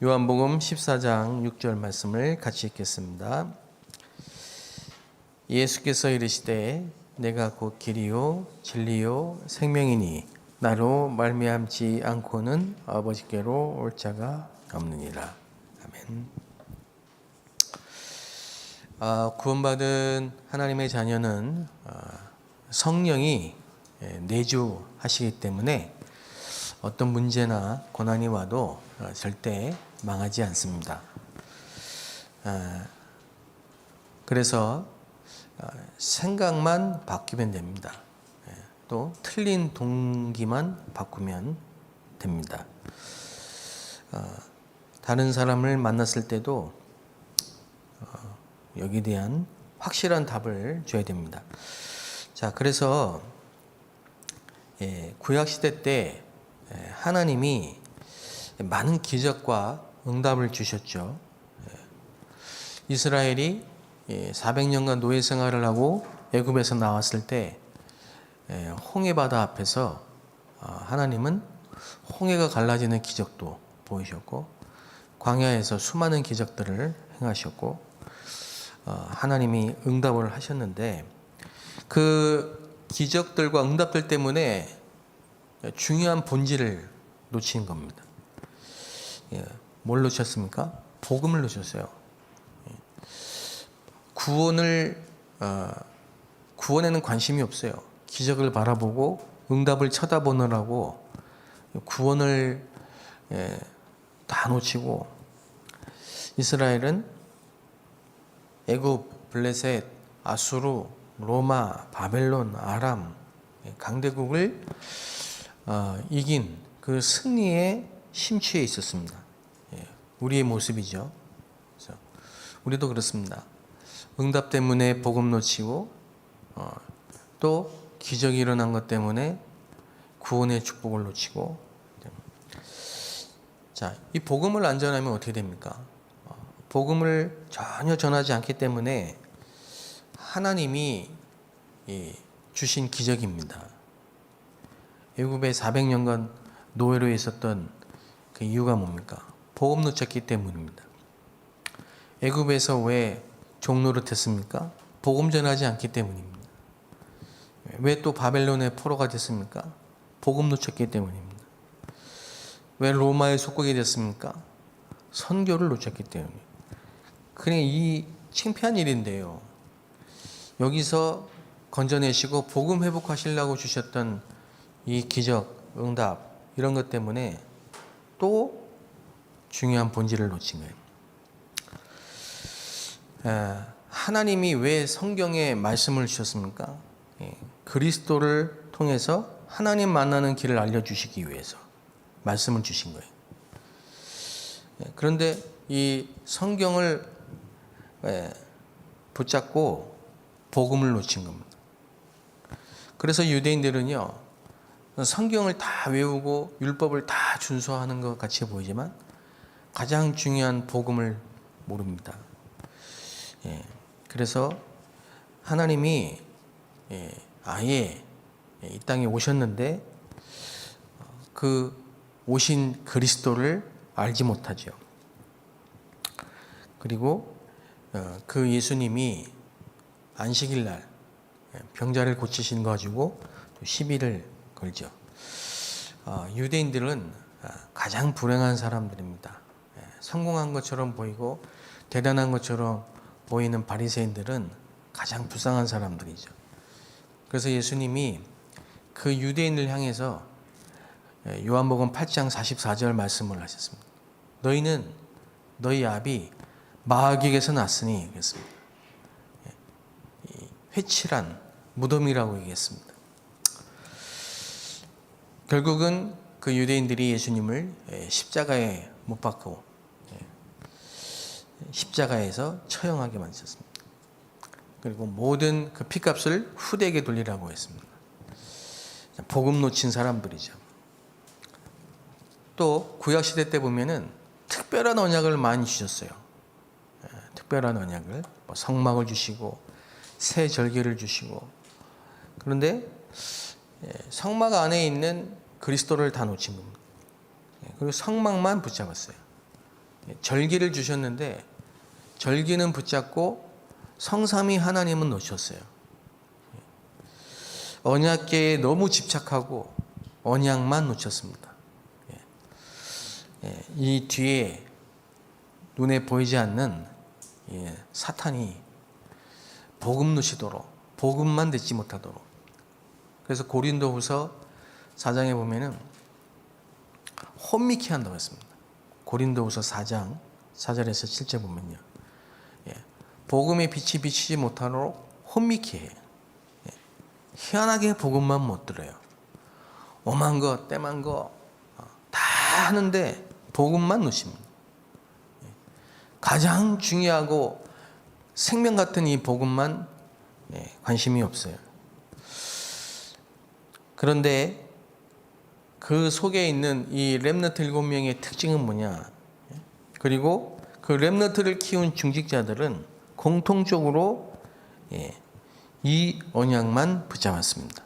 요한복음 14장 6절 말씀을 같이 읽겠습니다. 예수께서 이르시되 내가 곧 길이요 진리요 생명이니 나로 말미암지 않고는 아버지께로 올 자가 없느니라. 아멘. 구원받은 하나님의 자녀는 성령이 내주하시기 때문에 어떤 문제나 고난이 와도 절대 망하지 않습니다. 그래서 생각만 바뀌면 됩니다. 또 틀린 동기만 바꾸면 됩니다. 다른 사람을 만났을 때도 여기에 대한 확실한 답을 줘야 됩니다. 자, 그래서 구약시대 때 하나님이 많은 기적과 응답을 주셨죠. 이스라엘이 400년간 노예 생활을 하고 애굽에서 나왔을 때 홍해 바다 앞에서 하나님은 홍해가 갈라지는 기적도 보이셨고 광야에서 수많은 기적들을 행하셨고 하나님이 응답을 하셨는데 그 기적들과 응답들 때문에 중요한 본질을 놓친 겁니다. 뭘 놓쳤습니까? 복음을 놓쳤어요. 구원에는 관심이 없어요. 기적을 바라보고 응답을 쳐다보느라고 구원을 다 놓치고 이스라엘은 애굽, 블레셋, 아수르, 로마, 바벨론, 아람 강대국을 이긴 그 승리에 심취해 있었습니다. 우리의 모습이죠. 그래서 우리도 그렇습니다. 응답 때문에 복음 놓치고 또 기적이 일어난 것 때문에 구원의 축복을 놓치고 자, 이 복음을 안 전하면 어떻게 됩니까? 복음을 전혀 전하지 않기 때문에 하나님이 주신 기적입니다. 애굽에 400년간 노예로 있었던 그 이유가 뭡니까? 복음 놓쳤기 때문입니다. 애굽에서 왜 종노릇했습니까? 복음 전하지 않기 때문입니다. 왜 또 바벨론의 포로가 됐습니까? 복음 놓쳤기 때문입니다. 왜 로마의 속국이 됐습니까? 선교를 놓쳤기 때문입니다. 그냥 이 창피한 일인데요. 여기서 건져내시고 복음 회복하시려고 주셨던 이 기적, 응답 이런 것 때문에 또 중요한 본질을 놓친 거예요. 하나님이 왜 성경에 말씀을 주셨습니까? 그리스도를 통해서 하나님 만나는 길을 알려주시기 위해서 말씀을 주신 거예요. 그런데 이 성경을 붙잡고 복음을 놓친 겁니다. 그래서 유대인들은요, 성경을 다 외우고 율법을 다 준수하는 것 같이 보이지만 가장 중요한 복음을 모릅니다. 그래서 하나님이 아예 이 땅에 오셨는데 그 오신 그리스도를 알지 못하죠. 그리고 그 예수님이 안식일 날 병자를 고치신 거 가지고 시비를 걸죠. 유대인들은 가장 불행한 사람들입니다. 성공한 것처럼 보이고 대단한 것처럼 보이는 바리새인들은 가장 불쌍한 사람들이죠. 그래서 예수님이 그 유대인을 향해서 요한복음 8장 44절 말씀을 하셨습니다. 너희는 너희 아비 마귀에게서 났으니 그랬습니다. 회칠한 무덤이라고 얘기했습니다. 결국은 그 유대인들이 예수님을 십자가에 못 박고 십자가에서 처형하게 만드셨습니다. 그리고 모든 그 피값을 후대에게 돌리라고 했습니다. 복음 놓친 사람들이죠. 또 구약시대 때 보면은 특별한 언약을 많이 주셨어요. 특별한 언약을 성막을 주시고 새 절기를 주시고 그런데 성막 안에 있는 그리스도를 다 놓친 겁니다. 그리고 성막만 붙잡았어요. 절기를 주셨는데 절기는 붙잡고 성삼위 하나님은 놓쳤어요. 언약궤에 너무 집착하고 언약만 놓쳤습니다. 이 뒤에 눈에 보이지 않는 사탄이 복음 놓치도록, 복음만 듣지 못하도록. 그래서 고린도후서 4장에 보면은 혼미케 한다고 했습니다. 고린도후서 4장 4절에서 7절 보면요, 복음의 빛이 비치지 못하도록 혼미케 해요. 희한하게 복음만 못 들어요. 오만 거 때만 거 다 하는데 복음만 놓칩니다. 가장 중요하고 생명 같은 이 복음만 관심이 없어요. 그런데 그 속에 있는 이 렘넌트 7명의 특징은 뭐냐? 그리고 그 렘넌트를 키운 중직자들은 공통적으로 이 언약만 붙잡았습니다.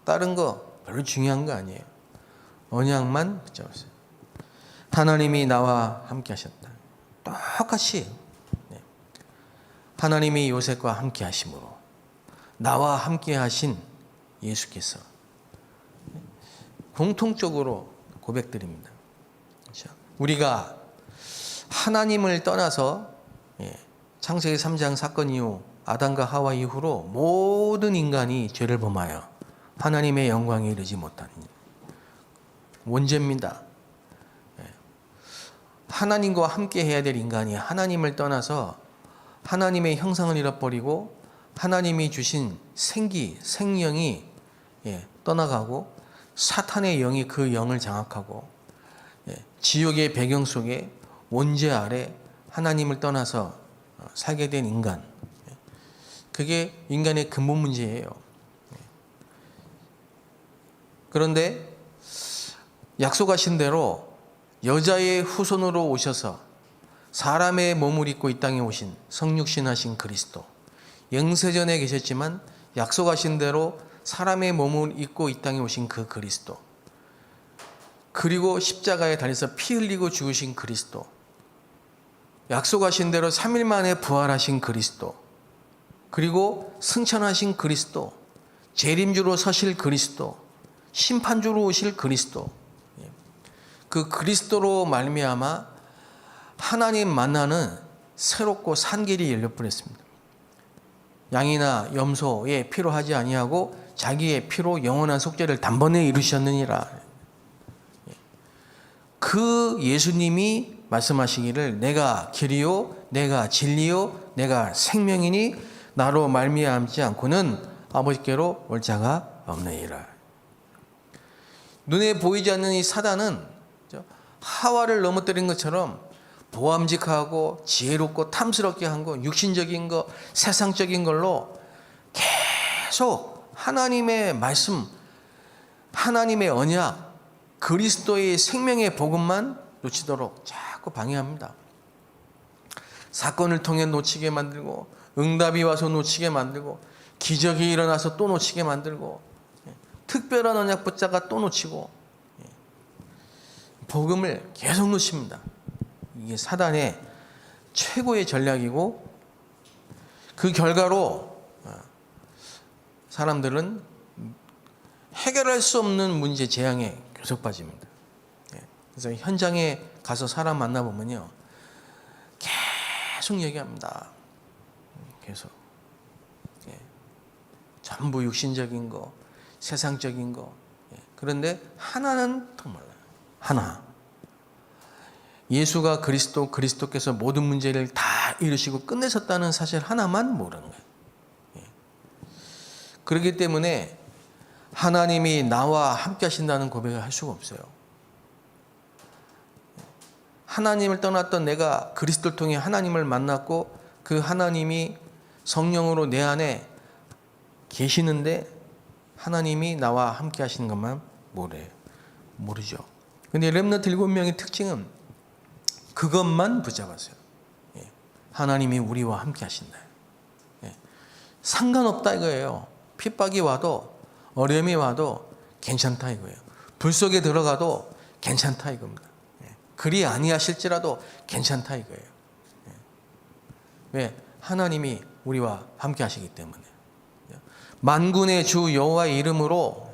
다른 거 별로 중요한 거 아니에요. 언약만 붙잡았어요. 하나님이 나와 함께 하셨다. 똑같이 하나님이 요셉과 함께 하심으로 나와 함께 하신 예수께서 공통적으로 고백드립니다. 그렇죠? 우리가 하나님을 떠나서 창세기 3장 사건 이후 아담과 하와 이후로 모든 인간이 죄를 범하여 하나님의 영광에 이르지 못하는 원죄입니다. 하나님과 함께 해야 될 인간이 하나님을 떠나서 하나님의 형상을 잃어버리고 하나님이 주신 생기, 생명이 떠나가고 사탄의 영이 그 영을 장악하고 지옥의 배경 속에 원죄 아래 하나님을 떠나서 살게 된 인간. 그게 인간의 근본 문제예요. 그런데 약속하신 대로 여자의 후손으로 오셔서 사람의 몸을 입고 이 땅에 오신 성육신하신 그리스도, 영세전에 계셨지만 약속하신 대로 사람의 몸을 입고 이 땅에 오신 그 그리스도, 그리고 십자가에 달려서 피 흘리고 죽으신 그리스도, 약속하신 대로 3일 만에 부활하신 그리스도, 그리고 승천하신 그리스도, 재림주로 서실 그리스도, 심판주로 오실 그리스도, 그 그리스도로 말미암아 하나님 만나는 새롭고 산 길이 열려버렸습니다. 양이나 염소의 피로 하지 아니하고 자기의 피로 영원한 속죄를 단번에 이루셨느니라. 그 예수님이 말씀하시기를 내가 길이요 내가 진리요 내가 생명이니 나로 말미암지 않고는 아버지께로 올 자가 없느니라. 눈에 보이지 않는 이 사단은 하와를 넘어뜨린 것처럼 보암직하고 지혜롭고 탐스럽게 한 거, 육신적인 거, 세상적인 걸로 계속 하나님의 말씀, 하나님의 언약, 그리스도의 생명의 복음만 놓치도록 자꾸 방해합니다. 사건을 통해 놓치게 만들고, 응답이 와서 놓치게 만들고, 기적이 일어나서 또 놓치게 만들고, 특별한 언약 붙잡아 또 놓치고, 복음을 계속 놓칩니다. 이게 사단의 최고의 전략이고, 그 결과로 사람들은 해결할 수 없는 문제 재앙에 계속 빠집니다. 그래서 현장에 가서 사람 만나보면요, 계속 얘기합니다. 계속 전부 육신적인 거, 세상적인 거. 그런데 하나는 더 몰라요. 하나, 예수가 그리스도, 그리스도께서 모든 문제를 다 이루시고 끝내셨다는 사실 하나만 모르는 거예요. 그렇기 때문에 하나님이 나와 함께 하신다는 고백을 할 수가 없어요. 하나님을 떠났던 내가 그리스도를 통해 하나님을 만났고 그 하나님이 성령으로 내 안에 계시는데 하나님이 나와 함께 하시는 것만 모르죠. 근데 렘넌트 7명의 특징은 그것만 붙잡았어요. 하나님이 우리와 함께 하신다. 상관없다 이거예요. 핍박이 와도 어려움이 와도 괜찮다 이거예요. 불 속에 들어가도 괜찮다 이겁니다. 그리 아니하실지라도 괜찮다 이거예요. 왜? 하나님이 우리와 함께 하시기 때문에. 만군의 주 여호와의 이름으로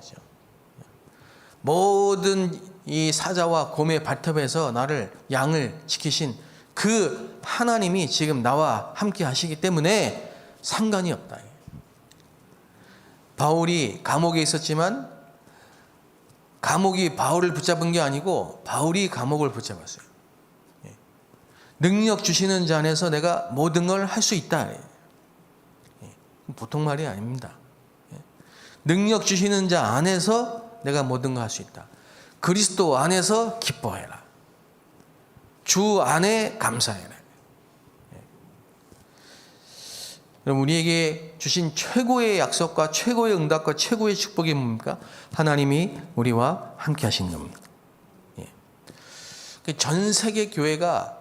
모든 이 사자와 곰의 발톱에서 나를 양을 지키신 그 하나님이 지금 나와 함께 하시기 때문에 상관이 없다. 바울이 감옥에 있었지만 감옥이 바울을 붙잡은 게 아니고 바울이 감옥을 붙잡았어요. 능력 주시는 자 안에서 내가 모든 걸 할 수 있다. 보통 말이 아닙니다. 능력 주시는 자 안에서 내가 모든 걸 할 수 있다. 그리스도 안에서 기뻐해라. 주 안에 감사해라. 여러분, 우리에게 주신 최고의 약속과 최고의 응답과 최고의 축복이 뭡니까? 하나님이 우리와 함께 하신 겁니다. 전 세계 교회가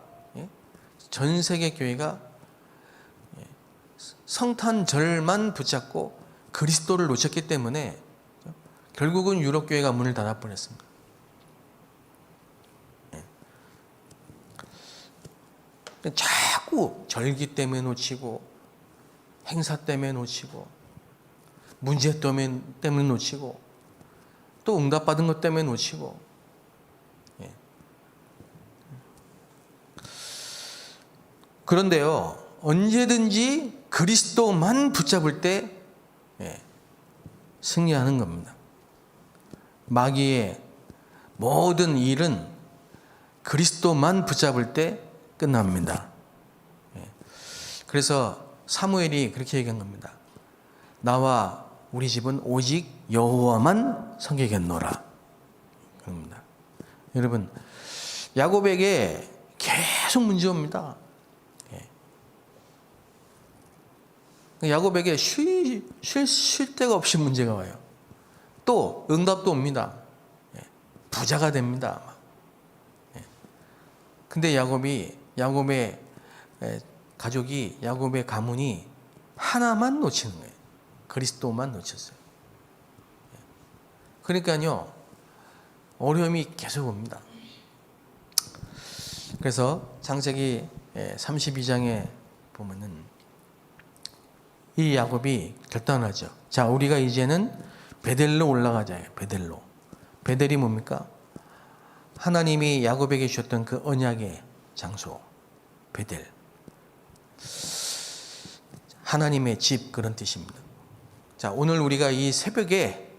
성탄절만 붙잡고 그리스도를 놓쳤기 때문에 결국은 유럽 교회가 문을 닫아버렸습니다. 자꾸 절기 때문에 놓치고 행사 때문에 놓치고 문제 때문에 놓치고 또 응답받은 것 때문에 놓치고 그런데요, 언제든지 그리스도만 붙잡을 때 승리하는 겁니다. 마귀의 모든 일은 그리스도만 붙잡을 때 끝납니다. 그래서 사무엘이 그렇게 얘기한 겁니다. 나와 우리 집은 오직 여호와만 섬기겠노라. 그럽니다. 여러분, 야곱에게 계속 문제 옵니다. 야곱에게 쉴 데가 없이 문제가 와요. 또 응답도 옵니다. 부자가 됩니다. 근데 야곱의 가족이, 야곱의 가문이 하나만 놓치는 거예요. 그리스도만 놓쳤어요. 그러니까요, 어려움이 계속 옵니다. 그래서 창세기 32장에 보면은 이 야곱이 결단하죠. 자, 우리가 이제는 베델로 올라가자. 베델로. 베델이 뭡니까? 하나님이 야곱에게 주셨던 그 언약의 장소. 베델. 하나님의 집, 그런 뜻입니다. 자, 오늘 우리가 이 새벽에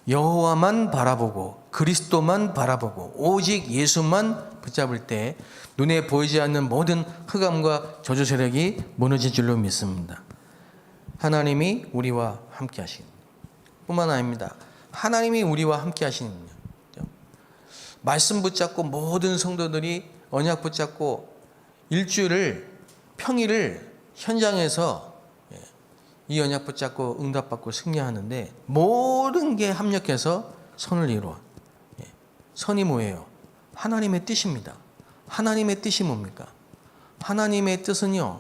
여호와만 바라보고 그리스도만 바라보고 오직 예수만 붙잡을 때 눈에 보이지 않는 모든 흑암과 저주 세력이 무너질 줄로 믿습니다. 하나님이 우리와 함께 하시는 뿐만 아닙니다. 하나님이 우리와 함께 하시는 말씀 붙잡고 모든 성도들이 언약 붙잡고 일주일을 평일을 현장에서 이 언약 붙잡고 응답받고 승리하는데 모든 게 합력해서 선을 이루어. 선이 뭐예요? 하나님의 뜻입니다. 하나님의 뜻이 뭡니까? 하나님의 뜻은요,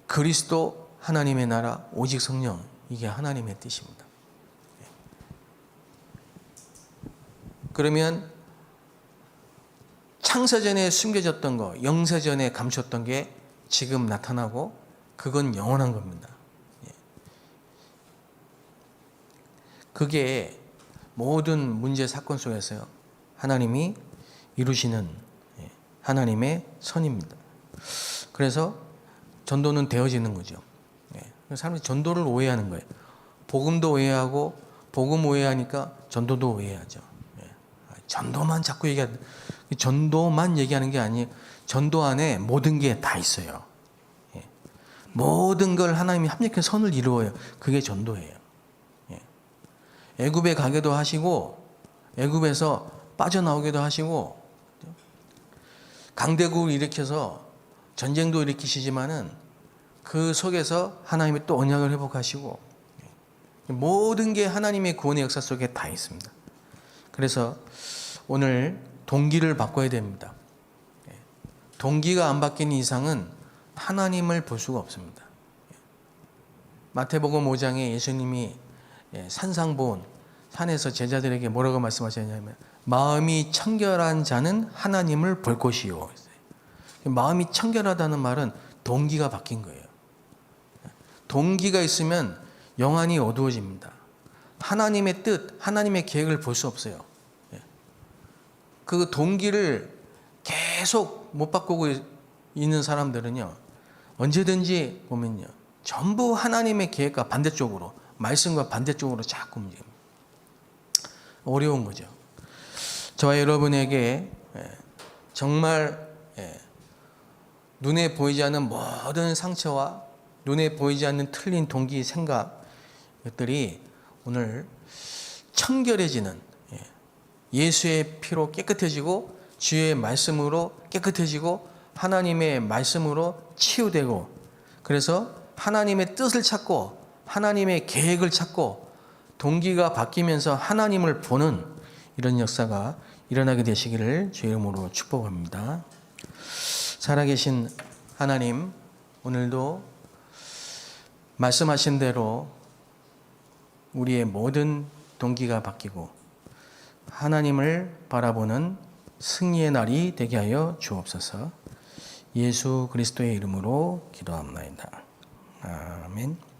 그리스도, 하나님의 나라, 오직 성령, 이게 하나님의 뜻입니다. 그러면 창세전에 숨겨졌던 거, 영세전에 감췄던 게 지금 나타나고 그건 영원한 겁니다. 그게 모든 문제 사건 속에서요, 하나님이 이루시는 하나님의 선입니다. 그래서 전도는 되어지는 거죠. 사람들이 전도를 오해하는 거예요. 복음도 오해하고 복음 오해하니까 전도도 오해하죠. 전도만 자꾸 얘기하는, 전도만 얘기하는 게 아니에요. 전도 안에 모든 게 다 있어요. 모든 걸 하나님이 합력해서 선을 이루어요. 그게 전도예요. 애굽에 가게도 하시고 애굽에서 빠져나오게도 하시고 강대국을 일으켜서 전쟁도 일으키시지만은 그 속에서 하나님이 또 언약을 회복하시고 모든 게 하나님의 구원의 역사 속에 다 있습니다. 그래서 오늘 동기를 바꿔야 됩니다. 동기가 안 바뀌는 이상은 하나님을 볼 수가 없습니다. 마태복음 5장에 예수님이 산상보온, 산에서 제자들에게 뭐라고 말씀하셨냐면 마음이 청결한 자는 하나님을 볼 것이요. 마음이 청결하다는 말은 동기가 바뀐 거예요. 동기가 있으면 영안이 어두워집니다. 하나님의 뜻, 하나님의 계획을 볼 수 없어요. 그 동기를 계속 못 바꾸고 있는 사람들은요, 언제든지 보면요, 전부 하나님의 계획과 반대쪽으로, 말씀과 반대쪽으로 자꾸 움직입니다. 어려운 거죠. 저와 여러분에게 정말 눈에 보이지 않는 모든 상처와 눈에 보이지 않는 틀린 동기, 생각, 것들이 오늘 청결해지는, 예수의 피로 깨끗해지고 주의 말씀으로 깨끗해지고 하나님의 말씀으로 치유되고, 그래서 하나님의 뜻을 찾고 하나님의 계획을 찾고 동기가 바뀌면서 하나님을 보는 이런 역사가 일어나게 되시기를 주의 이름으로 축복합니다. 살아계신 하나님, 오늘도 말씀하신 대로 우리의 모든 동기가 바뀌고 하나님을 바라보는 승리의 날이 되게 하여 주옵소서. 예수 그리스도의 이름으로 기도합나이다. 아멘.